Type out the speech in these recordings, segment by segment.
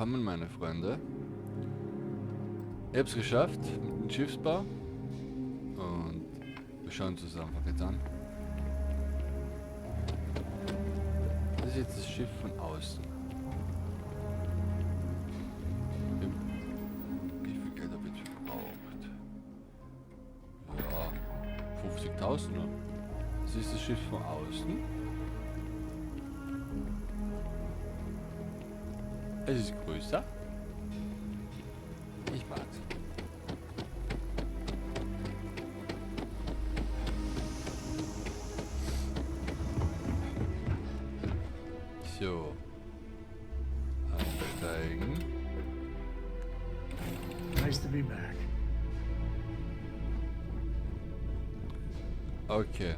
willkommen, meine Freunde. Ich habe es geschafft mit dem Schiffsbau. Und wir schauen uns das einfach jetzt an. Das ist jetzt das Schiff von außen. Wie viel Geld habe ich jetzt verbraucht? Ja, 50.000. Das ist das Schiff von außen. Es ist größer. Ich mag's. So. Einsteigen. Nice to be back. Okay.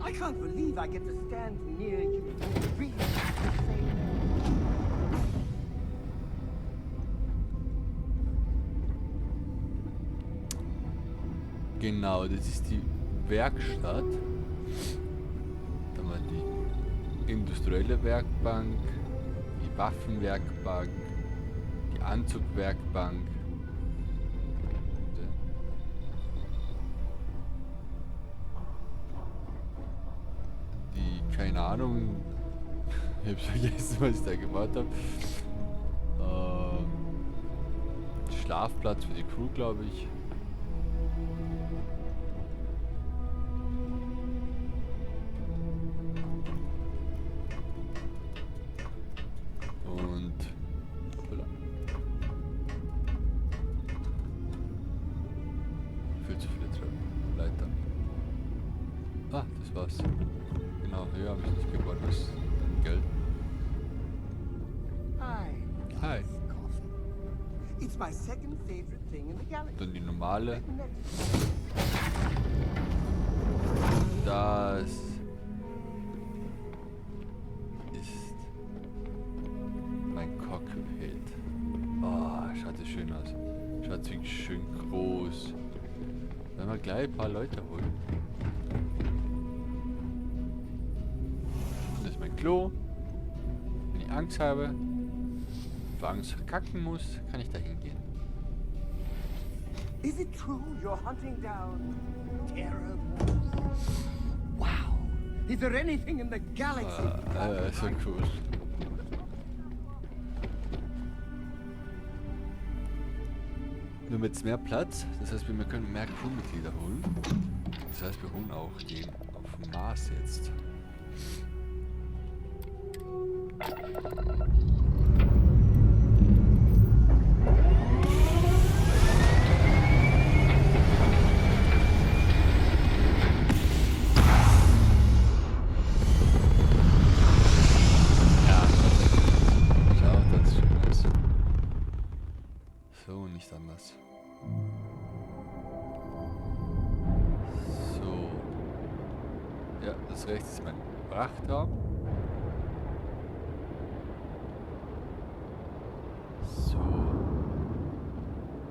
I can't believe I get to stand near you and breathe the same air. Genau, das ist die Werkstatt. Da haben wir die industrielle Werkbank, die Waffenwerkbank, die Anzugwerkbank. Die, keine Ahnung, ich hab's vergessen, was ich da gemacht habe. Schlafplatz für die Crew, glaube ich. Viel zu viele Treppen. Leiter. Ah, das war's. Genau, höher habe ich nicht gebaut, was Geld. Hi. Hi. Coffee. It's my second favorite thing in the galaxy. Dann die normale. Das ist mein Cockpit. Oh, schaut das schön aus. Schaut wirklich schön groß. Wenn wir gleich ein paar Leute holen. Das ist mein Klo. Wenn ich Angst habe, vor Angst verkacken muss, kann ich da hingehen. Is it true you're hunting down terrible? Wow. Is there anything in the galaxy? So cool. Nur mit jetzt mehr Platz, das heißt, wir können mehr Crewmitglieder holen. Das heißt, wir holen auch den auf dem Mars jetzt. Ja, schaut das schön aus. So, nicht anders. So. Ja, das rechts ist mein Frachtraum. So.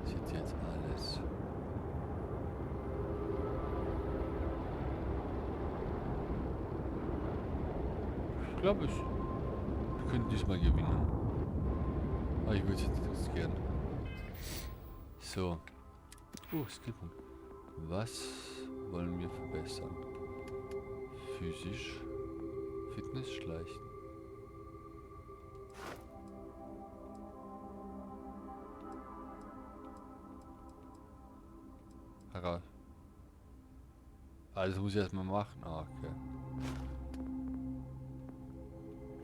Sieht jetzt alles. Ich glaube, wir können diesmal gewinnen. Aber ich würde es jetzt nicht riskieren. So. Skillpunkt. Was wollen wir verbessern? Physisch. Fitness, Schleichen. Heraus. Also muss ich erstmal machen. Ah, okay.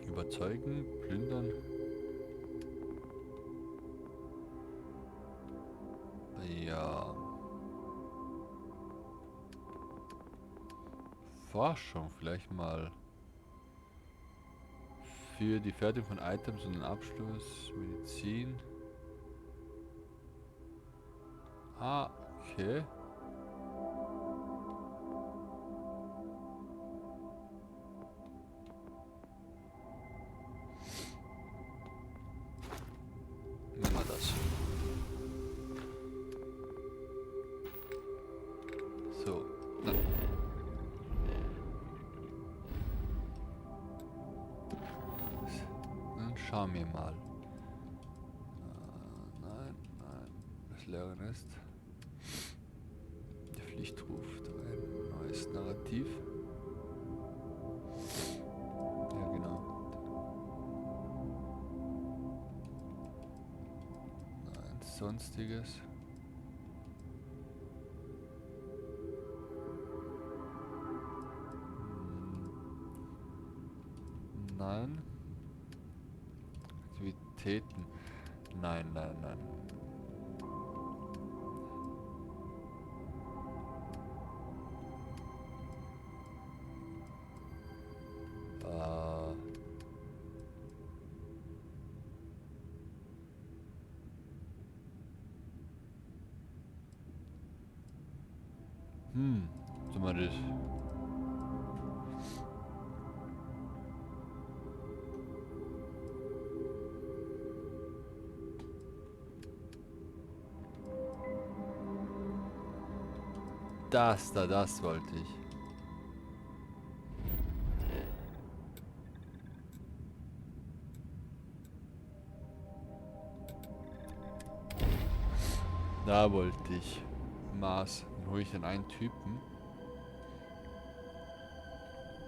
Überzeugen, plündern. Ja. Forschung vielleicht mal. Für die Fertigung von Items und den Abschluss. Medizin. Ah, okay. Nehmen wir das. So. Schauen wir mal. Nein, nein. Das leere Nest. Die Pflicht ruft ein neues Narrativ. Ja, genau. Nein, sonstiges. Nein. Aktivitäten. Nein, nein, nein. Tun wir das. Das wollte ich. Da wollte ich. Maß. Dann hole ich den einen Typen.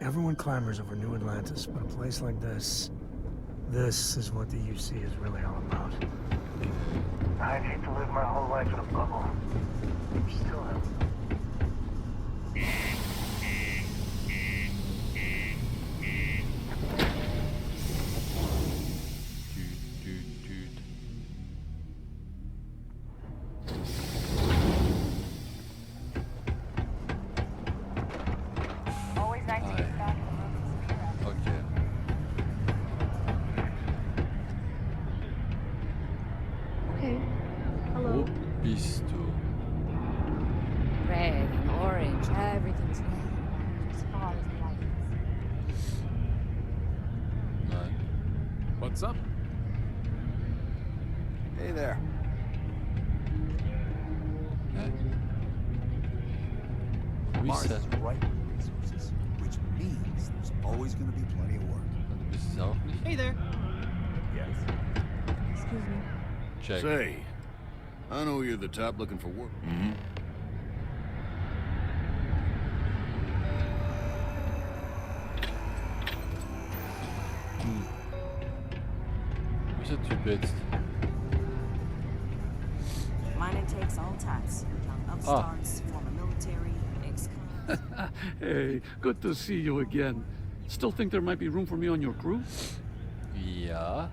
Everyone clamors over New Atlantis, but a place like this is what the UC is really all about. I'd hate to live my whole life in a bubble. Still have. Wo bist du? Red and orange, everything's red. As far as the light is. Nein. What's up? Hey there. Hä? Wo Mars ist er? is ripe with resources, which means there's always going to be plenty of work. Du bist es auch nicht? Hey there. Yes. Excuse me. Check. Say, I know you're the type looking for work. Mm-hmm. Wo ist der Typ jetzt? Mining takes all types. Young upstarts, former military, ex-con. Hey, good to see you again. Still think there might be room for me on your crew? Ja.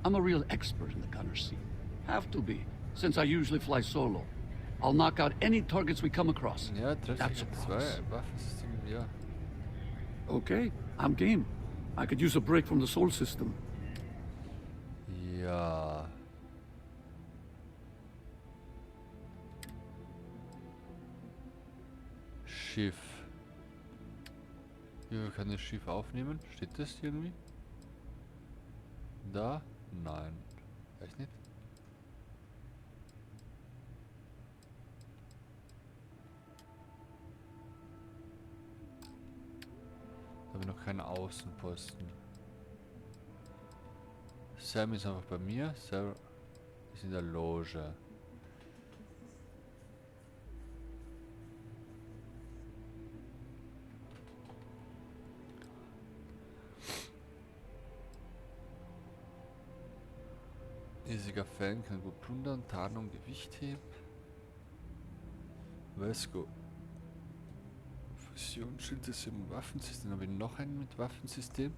I'm a real expert in the gunner seat. Have to be, since I usually fly solo. I'll knock out any targets we come across. Ja, That's a treffe promise. zwei Waffensysteme, ja. Okay, I'm game. I could use a break from the soul system. Ja. Schiff. Hier kann das Schiff aufnehmen. Steht das irgendwie? Da? Nein. Echt nicht? Da habe ich noch keine Außenposten. Sam ist einfach bei mir. Sarah ist in der Loge. Riesiger Fan, kann gut plundern, Tarnung, Gewicht heben. Vesco. Fusionsschild im Waffensystem. Dann habe ich noch einen mit Waffensystem.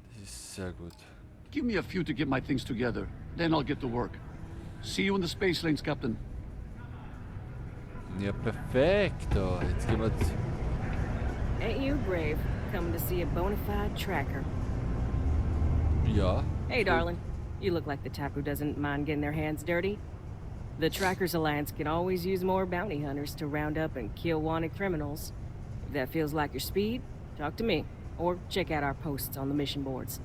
Das ist sehr gut. Give me a few to get my things together, then I'll get to work. See you in the space lanes, Captain. Ja, perfekto. Jetzt gehen wir Ain't you brave, coming to see a bona fide tracker? Ja. Hey, darling. You look like the type who doesn't mind getting their hands dirty. The Trackers Alliance can always use more bounty hunters to round up and kill wanted criminals. If that feels like your speed, talk to me. Or check out our posts on the mission boards.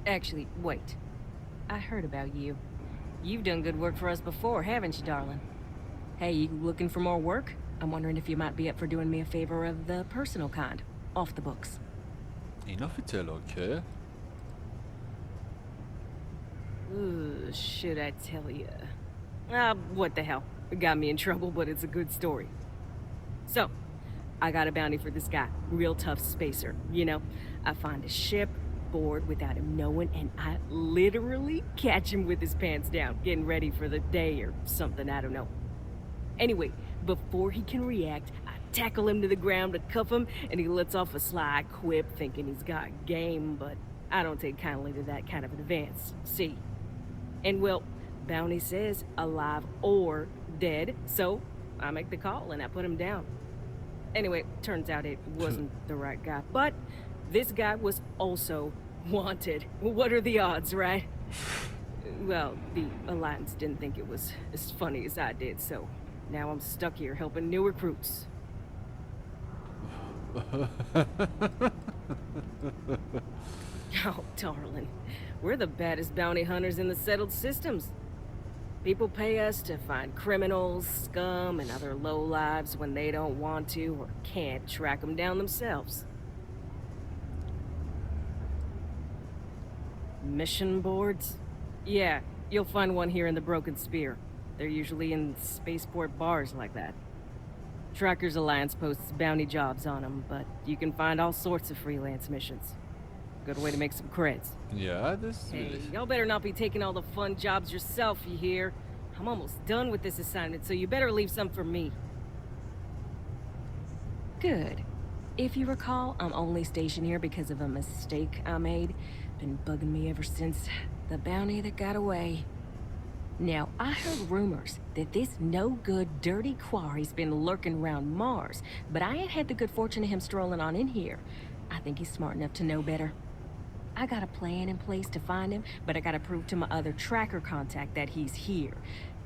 Actually, wait. I heard about you. You've done good work for us before, haven't you, darling? Hey, you looking for more work? I'm wondering if you might be up for doing me a favor of the personal kind, off the books. Inoffiziell, okay. Ooh, should I tell you? What the hell? It got me in trouble, but it's a good story. So, I got a bounty for this guy. Real tough spacer, you know? I find a ship, board without him knowing, and I literally catch him with his pants down, getting ready for the day or something, I don't know. Anyway, before he can react, I tackle him to the ground to cuff him, and he lets off a sly quip thinking he's got game, but I don't take kindly to that kind of advance. See? And well, bounty says alive or dead, so I make the call and I put him down. Anyway, turns out it wasn't the right guy, but this guy was also wanted. What are the odds, right? Well, the Alliance didn't think it was as funny as I did, so now I'm stuck here helping new recruits. Oh, darling. We're the baddest bounty hunters in the settled systems. People pay us to find criminals, scum, and other lowlives when they don't want to or can't track them down themselves. Mission boards? Yeah, you'll find one here in the Broken Spear. They're usually in spaceport bars like that. Trackers Alliance posts bounty jobs on them, but you can find all sorts of freelance missions. Good way to make some creds. Ja, das will Hey, ich. y'all better not be taking all the fun jobs yourself, you hear? I'm almost done with this assignment, so you better leave some for me. Good. If you recall, I'm only stationed here because of a mistake I made. Been bugging me ever since. The bounty that got away. Now, I heard rumors that this no-good, dirty quarry's been lurking around Mars, but I ain't had the good fortune of him strolling on in here. I think he's smart enough to know better. I got a plan in place to find him, but I gotta prove to my other tracker contact that he's here.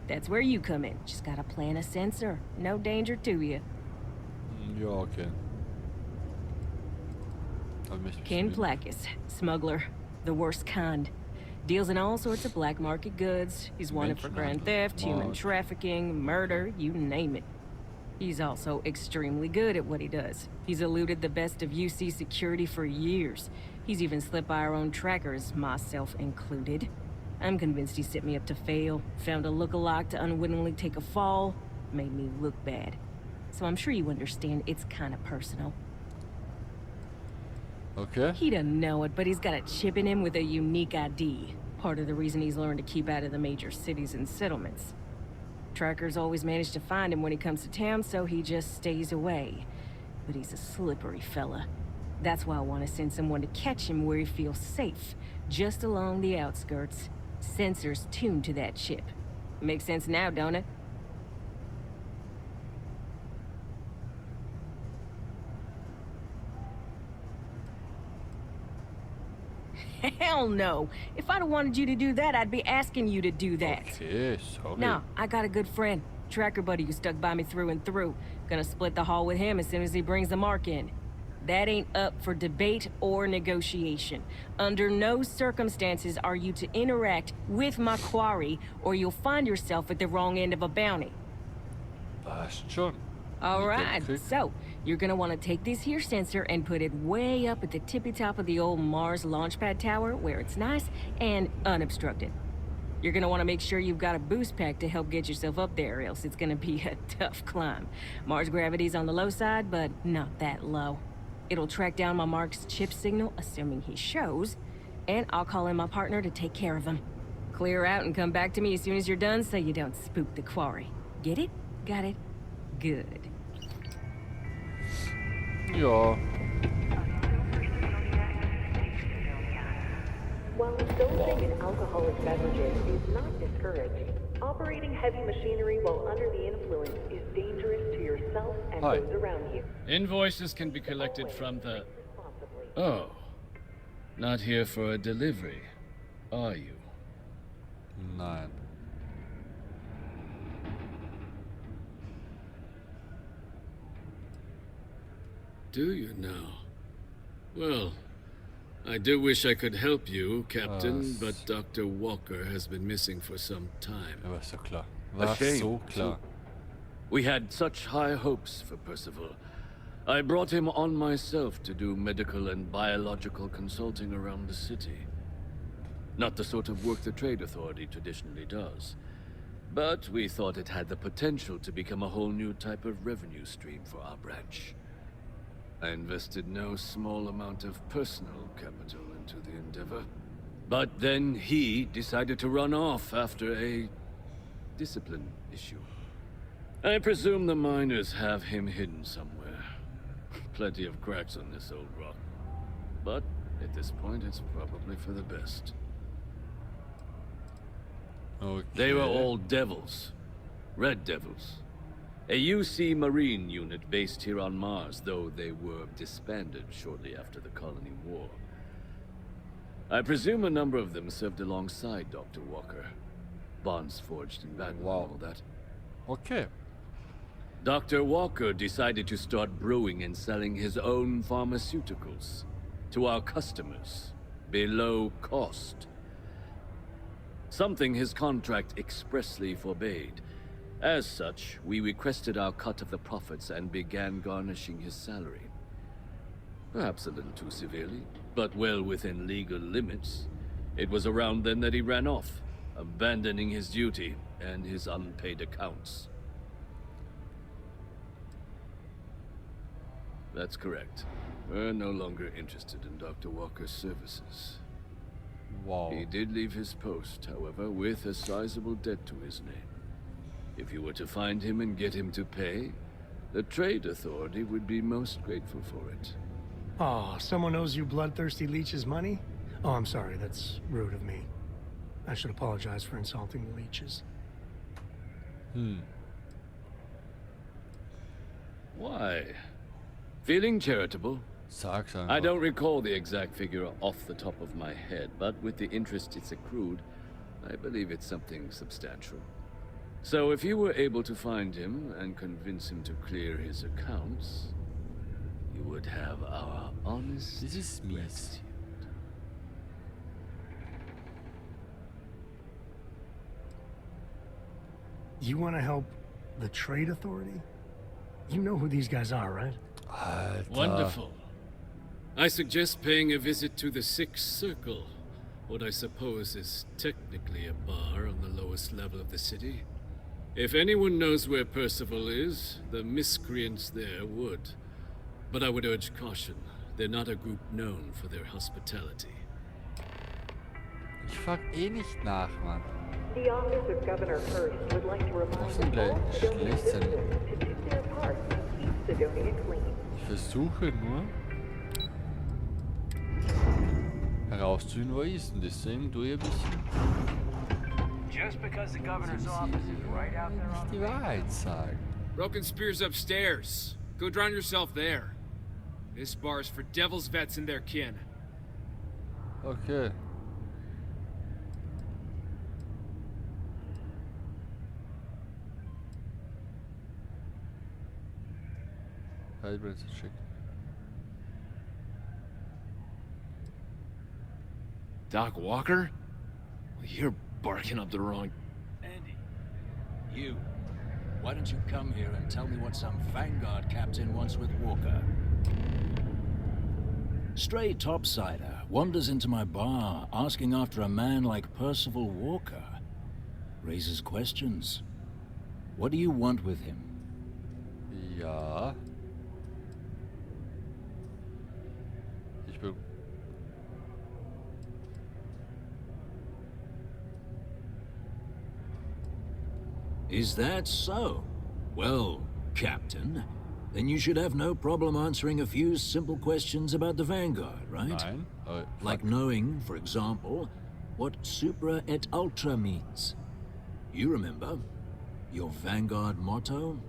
That's where you come in. Just gotta plant a sensor. No danger to you. Ja, okay. Hab mich Ken bestimmt- Plakis, smuggler, the worst kind. Deals in all sorts of black market goods. He's wanted for grand theft, human Menschenhandel. trafficking, murder, you name it. He's also extremely good at what he does. He's eluded the best of UC security for years. He's even slipped by our own trackers, myself included. I'm convinced he set me up to fail, found a look-alike to unwittingly take a fall, made me look bad. So I'm sure you understand it's kind of personal. Okay. He doesn't know it, but he's got a chip in him with a unique ID. Part of the reason he's learned to keep out of the major cities and settlements. Trackers always manage to find him when he comes to town, so he just stays away. But he's a slippery fella. That's why I want to send someone to catch him where he feels safe, just along the outskirts. Sensors tuned to that chip. Makes sense now, don't it? Hell no. If I'd have wanted you to do that, I'd be asking you to do that. Okay, sorry. No, I got a good friend. Tracker buddy who stuck by me through and through. Gonna split the haul with him as soon as he brings the mark in. That ain't up for debate or negotiation. Under no circumstances are you to interact with my quarry, or you'll find yourself at the wrong end of a bounty. Passt schon. All Ich right, krieg- so you're gonna want to take this here sensor and put it way up at the tippy top of the old Mars launchpad tower where it's nice and unobstructed. You're gonna want to make sure you've got a boost pack to help get yourself up there, else it's gonna be a tough climb. Mars gravity's on the low side, but not that low. It'll track down my Mark's chip signal, assuming he shows, and I'll call in my partner to take care of him. Clear out and come back to me as soon as you're done so you don't spook the quarry. Get it? Got it? Good. Ja. While indulging in alcoholic beverages is not discouraged, operating heavy machinery while under the influence is dangerous to yourself and Hi. those around you. Invoices can be collected from the... Responsibly. Oh. Not here for a delivery, are you? Nein. Do you now? Well, I do wish I could help you, Captain, but Dr. Walker has been missing for some time. Ja, war so klar. A War shame. so klar. We had such high hopes for Percival. I brought him on myself to do medical and biological consulting around the city. Not the sort of work the Trade Authority traditionally does. But we thought it had the potential to become a whole new type of revenue stream for our branch. I invested no small amount of personal capital into the endeavor. But then he decided to run off after a discipline issue. I presume the miners have him hidden somewhere. Plenty of cracks on this old rock. But at this point, it's probably for the best. Okay. They were all devils. Red Devils. A UC Marine unit based here on Mars, though they were disbanded shortly after the Colony War. I presume a number of them served alongside Dr. Walker. Bonds forged in battle and all that. Okay. Dr. Walker decided to start brewing and selling his own pharmaceuticals to our customers below cost. Something his contract expressly forbade. As such, we requested our cut of the profits and began garnishing his salary. Perhaps a little too severely, but well within legal limits. It was around then that he ran off, abandoning his duty and his unpaid accounts. That's correct. We're no longer interested in Dr. Walker's services. Wow. He did leave his post, however, with a sizable debt to his name. If you were to find him and get him to pay, the Trade Authority would be most grateful for it. Oh, someone owes you bloodthirsty leeches money? Oh, I'm sorry, that's rude of me. I should apologize for insulting the leeches. Why? Feeling charitable? Sag's einfach. I don't recall the exact figure off the top of my head, but with the interest it's accrued, I believe it's something substantial. So if you were able to find him and convince him to clear his accounts, you would have our honest This is mies. gratitude. You want to help the Trade Authority? You know who these guys are, right? Alter. Wonderful. I suggest paying a visit to the Sixth Circle, what I suppose is technically a bar on the lowest level of the city. If anyone knows where Percival is, the miscreants there would. But I would urge caution. They're not a group known for their hospitality. Ich frag eh nicht nach, Mann. The Office of Governor Hurst would like to remind all Sidonian citizens to do their part to keep Sidonia clean. Ich versuche nur herauszufinden, wo er ist. Und deswegen tue ich ein bisschen. Just because the governor's office is right out there Nicht on die the Wahrheit sagen. Broken Spear's upstairs. Go drown yourself there. This bar's for devil's vets and their kin. Okay. Halbwegs schick. Doc Walker? Well, you're barking up the wrong... Andy, you. Why don't you come here and tell me what some Vanguard captain wants with Walker? Stray topsider wanders into my bar asking after a man like Percival Walker. Raises questions. What do you want with him? Ja. Ich will. Is that so? Well, Captain, then you should have no problem answering a few simple questions about the Vanguard, right? Nein. Oh, Like knowing, for example, what Supra et Ultra means. You remember? Your Vanguard motto?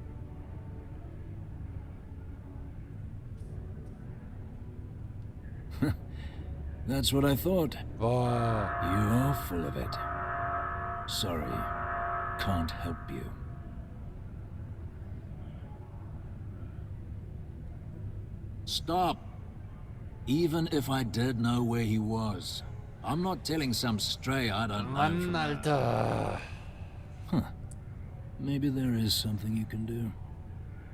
That's what I thought. Boah. You're full of it. Sorry, can't help you. Stop. Even if I did know where he was, I'm not telling some stray I don't know. Mann, Alter. Huh. Maybe there is something you can do.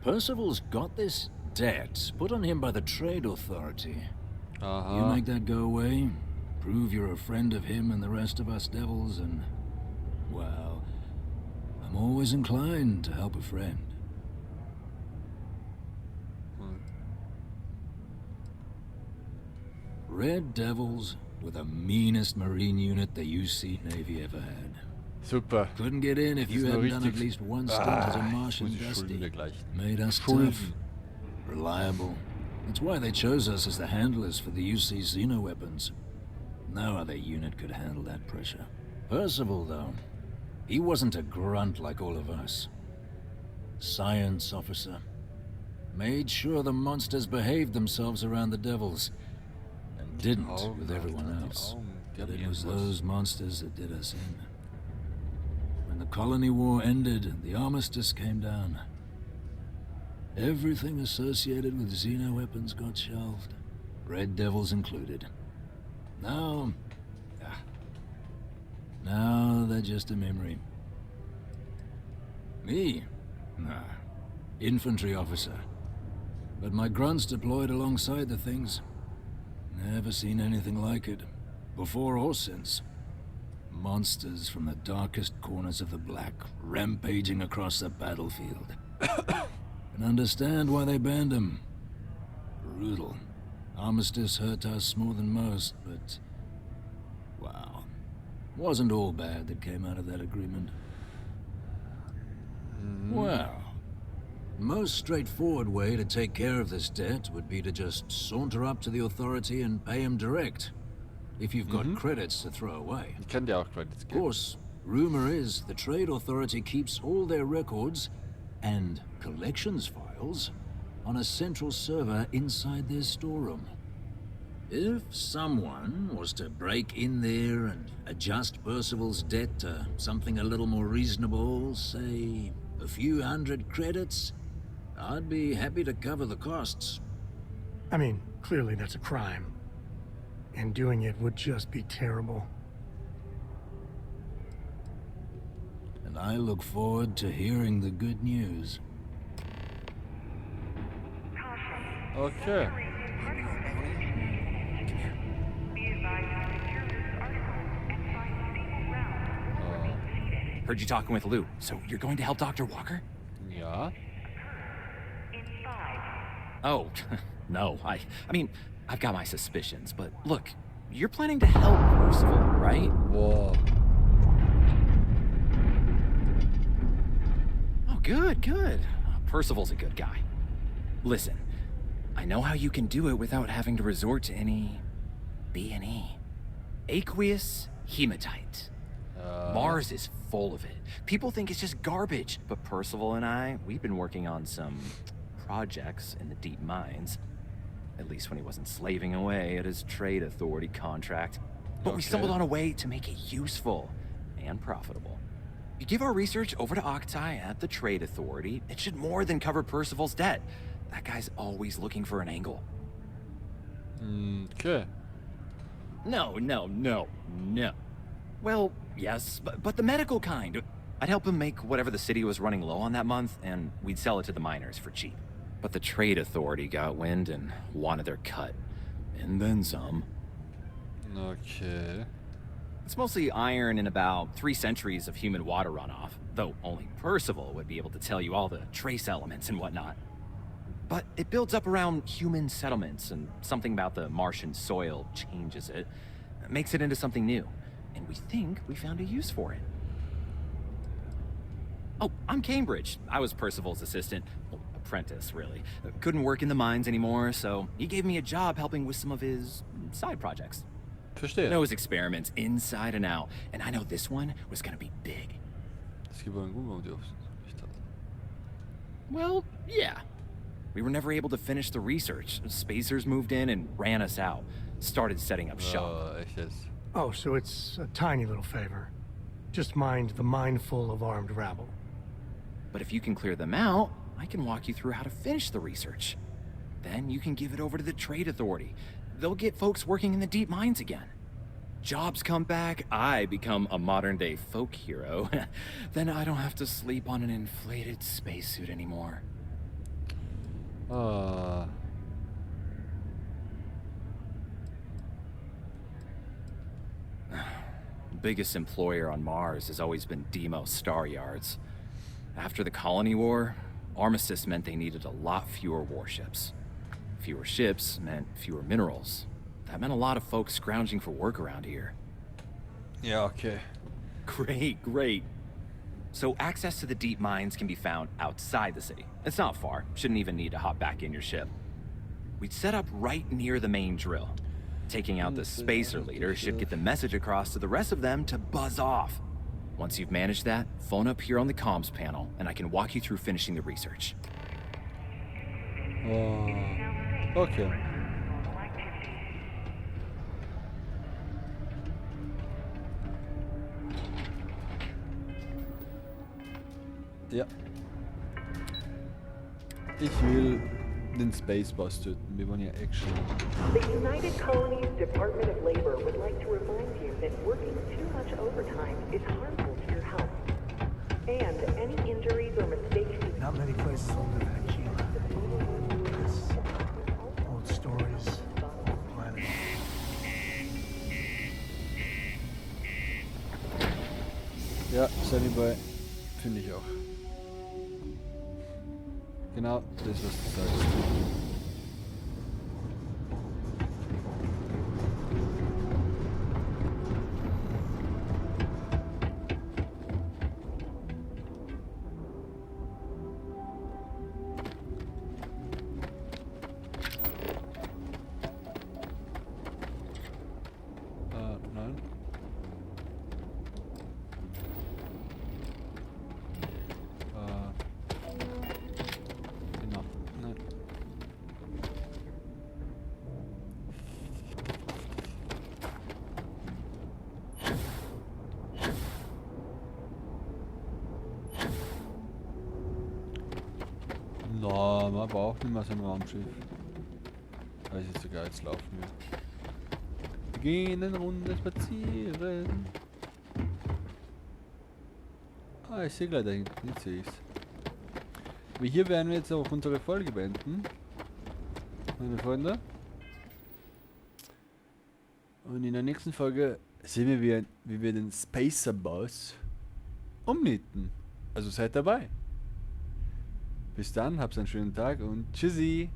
Percival's got this debt put on him by the Trade Authority. Aha. You make that go away, prove you're a friend of him and the rest of us devils, and, well, I'm always inclined to help a friend. Red Devils were the meanest marine unit the UC Navy ever had. Super. Couldn't get in if you hadn't done at least one stint as a Martian dusty. Made us tough, reliable. That's why they chose us as the handlers for the UC xeno-weapons. No other unit could handle that pressure. Percival, though, he wasn't a grunt like all of us. Science officer. Made sure the monsters behaved themselves around the devils. And didn't with everyone else. But it was those monsters that did us in. When the colony war ended and the armistice came down, everything associated with xeno-weapons got shelved. Red Devils included. Now they're just a memory. Me? Nah. Infantry officer. But my grunts deployed alongside the things. Never seen anything like it. Before or since. Monsters from the darkest corners of the Black, rampaging across the battlefield. And understand why they banned them. Brutal. Armistice hurt us more than most, but... wow. Wasn't all bad that came out of that agreement. Well... most straightforward way to take care of this debt would be to just saunter up to the authority and pay him direct. If you've got credits to throw away. Kann dir auch Credits Of geben. course, rumor is the Trade Authority keeps all their records and collections files on a central server inside their storeroom. If someone was to break in there and adjust Percival's debt to something a little more reasonable, say a few hundred credits, I'd be happy to cover the costs. I mean, clearly that's a crime. And doing it would just be terrible. And I look forward to hearing the good news. Okay. Heard you talking with Lou, so you're going to help Dr. Walker? Ja. Oh, no, I mean, I've got my suspicions, but look, you're planning to help Percival, right? Whoa. Oh, good. Percival's a good guy. Listen, I know how you can do it without having to resort to any B&E. Aqueous hematite. Mars is full of it. People think it's just garbage, but Percival and I, we've been working on some projects in the deep mines. At least when he wasn't slaving away at his Trade Authority contract. But we stumbled on a way to make it useful and profitable. You give our research over to Octai at the Trade Authority, it should more than cover Percival's debt. That guy's always looking for an angle. Okay. No. Well, yes, but the medical kind. I'd help him make whatever the city was running low on that month, and we'd sell it to the miners for cheap. But the Trade Authority got wind and wanted their cut. And then some. Okay. It's mostly iron and about 3 centuries of human water runoff, though only Percival would be able to tell you all the trace elements and whatnot. But it builds up around human settlements, and something about the Martian soil changes it, makes it into something new. And we think we found a use for it. Oh, I'm Cambridge. I was Percival's assistant. Well, apprentice, really. Couldn't work in the mines anymore, so he gave me a job helping with some of his side projects. Verstehe. Knows experiments inside and out, and I know this one was gonna be big. Es gibt einen Google, die aufs Licht hat. Well, yeah. We were never able to finish the research. Spacers moved in and ran us out. Started setting up shop. Echt jetzt. Oh, so it's a tiny little favor. Just mind the mine full of armed rabble. But if you can clear them out, I can walk you through how to finish the research. Then you can give it over to the Trade Authority. They'll get folks working in the deep mines again. Jobs come back, I become a modern-day folk hero. Then I don't have to sleep on an inflated spacesuit anymore. biggest employer on Mars has always been Deimos Star Yards. After the Colony War, Armistice meant they needed a lot fewer warships. Fewer ships meant fewer minerals. That meant a lot of folks scrounging for work around here. Ja, okay. Great. So access to the deep mines can be found outside the city. It's not far. Shouldn't even need to hop back in your ship. We'd set up right near the main drill. Taking out the spacer leader should get the message across to the rest of them to buzz off. Once you've managed that, phone up here on the comms panel, and I can walk you through finishing the research. Okay. Ja. Ich will den Spaceballs töten. Wir wollen ja Action. The United Colonies Department of Labor would like to remind you that working too much overtime is harmful to your health. And any injuries or mistakes you... Not many places will live in a kilo. This, old stories, old planet. Ja, Sunny Boy. Finde ich auch. Genau das, was du sagst. Nein. Genau. Nein. No, man braucht nicht mehr so ein Raumschiff. Weil es jetzt sogar jetzt laufen wird. Wir gehen eine Runde spazieren. Ah, ich sehe gleich da hinten, jetzt sehe ich's. Aber hier werden wir jetzt auch unsere Folge beenden. Meine Freunde. Und in der nächsten Folge sehen wir, wie wir den Spacer Boss umnieten. Also seid dabei. Bis dann, habt einen schönen Tag und tschüssi.